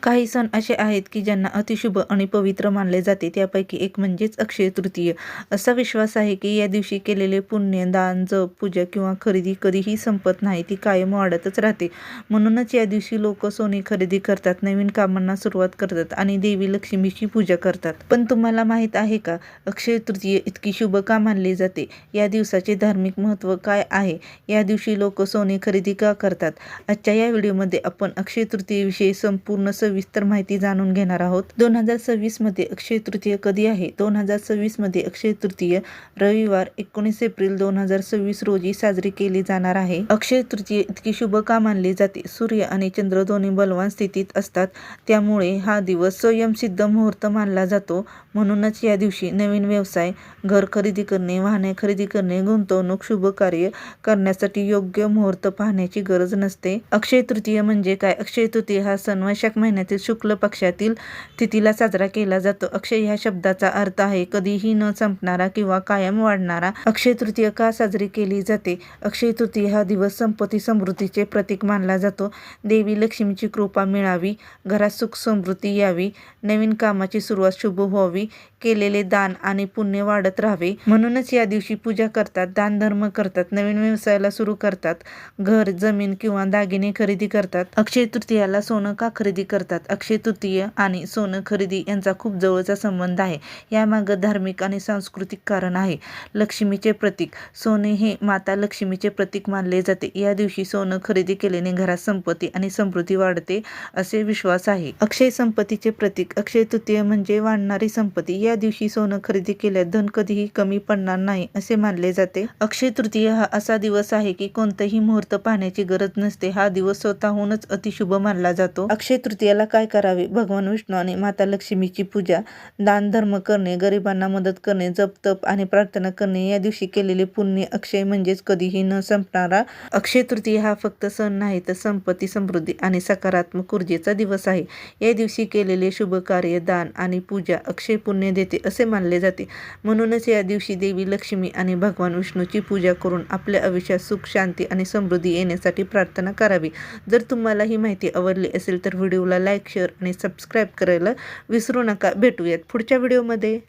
काही सण असे आहेत की ज्यांना अतिशुभ आणि पवित्र मानले जाते. त्यापैकी एक म्हणजेच अक्षय तृतीय. असा विश्वास आहे की या दिवशी केलेले पुण्य, दान, जप, पूजा किंवा खरेदी कधीही संपत नाही, ती कायम वाढतच राहते. म्हणूनच या दिवशी लोक सोने खरेदी करतात, नवीन कामांना सुरुवात करतात आणि देवी लक्ष्मीची पूजा करतात. पण तुम्हाला माहीत आहे का, अक्षय तृतीय इतकी शुभ का मानली जाते? या दिवसाचे धार्मिक महत्त्व काय आहे? या दिवशी लोक सोने खरेदी का करतात? आजच्या या व्हिडिओमध्ये आपण अक्षय तृतीयेविषयी संपूर्ण सविस्तर माहिती जाणून घेणार आहोत. 2026 मध्ये अक्षय तृतीय कधी आहे? 2026 मध्ये अक्षय तृतीय रविवार 19 एप्रिल 2026 रोजी साजरी केली जाणार आहे. अक्षय तृतीय इतकी शुभ का मानली जाते? सूर्य आणि चंद्र दोन्ही बलवान स्थितीत असतात, त्यामुळे हा दिवस स्वयंसिद्ध मुहूर्त मानला जातो. म्हणूनच या दिवशी नवीन व्यवसाय, घर खरेदी करणे, वाहने खरेदी करणे, गुंतवणूक, शुभ कार्य करण्यासाठी योग्य मुहूर्त पाहण्याची गरज नसते. अक्षय तृतीय म्हणजे काय? अक्षय तृतीय हा सण वैशाख महिन्यातील शुक्ल पक्षातील तिथीला साजरा केला जातो. अक्षय ह्या शब्दाचा अर्थ आहे कधीही न संपणारा किंवा कायम वाढणारा. अक्षय तृतीय का साजरी केली जाते? अक्षय तृतीय हा दिवस संपत्ती समृद्धीचे प्रतीक मानला जातो. देवी लक्ष्मीची कृपा मिळावी, घरात सुख समृद्धी यावी, नवीन कामाची सुरुवात शुभ व्हावी, केलेले दान आणि पुण्य वाढत राहावे, म्हणूनच या दिवशी पूजा करतात, दान धर्म करतात, नवीन व्यवसायाला सुरू करतात, घर, जमीन किंवा दागिने खरेदी करतात. अक्षय तृतीयाला सोनं का खरेदी करतात? अक्षय तृतीय आणि सोनं खरेदी यांचा खूप जवळचा संबंध आहे. यामागे धार्मिक आणि सांस्कृतिक कारण आहे. लक्ष्मीचे प्रतीक. सोने हे माता लक्ष्मीचे प्रतीक मानले जाते. या दिवशी सोनं खरेदी केल्याने घरात संपत्ती आणि समृद्धी वाढते असे विश्वास आहे. अक्षय संपत्तीचे प्रतीक. अक्षय तृतीय म्हणजे वाढणारी संपत्ती. या दिवशी सोनं खरेदी केल्यास धन कधीही कमी पडणार नाही असे मानले जाते. अक्षय तृतीय हा असा दिवस आहे की कोणतेही मुहूर्त पाहण्याची गरज नसते. हा दिवस स्वतःहूनच अतिशुभ मानला जातो. अक्षय तृतीयाला काय करावे? भगवान विष्णू आणि माता लक्ष्मीची पूजा, दान धर्म करणे, गरिबांना मदत करणे, जप तप आणि प्रार्थना करणे. या दिवशी केलेले पुण्य. अक्षय म्हणजेच कधीही न संपणारा. अक्षय तृतीय हा फक्त सण नाही, तर संपत्ती, समृद्धी आणि सकारात्मक ऊर्जेचा दिवस आहे. या दिवशी केलेले शुभ कार्य, दान आणि पूजा अक्षय पुण्य देते असे मानले जाते. म्हणूनच या दिवशी देवी लक्ष्मी आणि भगवान विष्णूची पूजा करून आपल्या आयुष्यात सुख, शांती आणि समृद्धी येण्यासाठी प्रार्थना करावी. जर तुम्हाला ही माहिती आवडली असेल तर व्हिडिओला लाईक, शेअर आणि सबस्क्राईब करायला विसरू नका. भेटूयात पुढच्या व्हिडिओमध्ये.